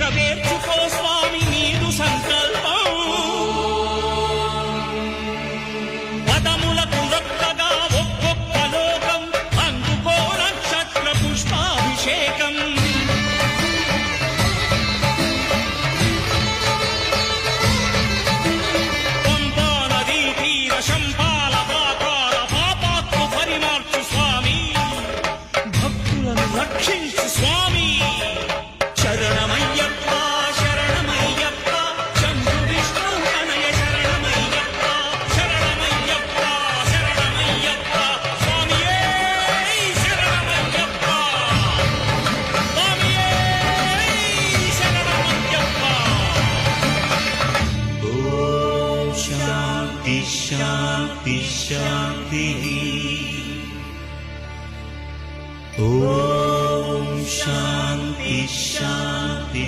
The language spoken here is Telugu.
నెరవేర్చుకో స్వామి నీదు సంకల్పం పదములకు రొక్కగా ఒక్కొక్క లోకం అందుకో నక్షత్ర పుష్పాభిషేకం పంపా నదీ తీర శంపాల పాతాల పాపాత్మ పరిమార్చు స్వామి భక్తులను రక్షించు స్వామి శరణమయ్యప్ప శరణమయ్యప్ప శంభు విష్ణు తనయ శరణమయ్యప్ప శరణమయ్యప్ప శరణమయ్యప్ప స్వామియే శరణమయ్యప్ప స్వామియే శరణమయ్యప్ప ఓం శాంతి శాంతి శాంతి ఓం శాంతి శాంతి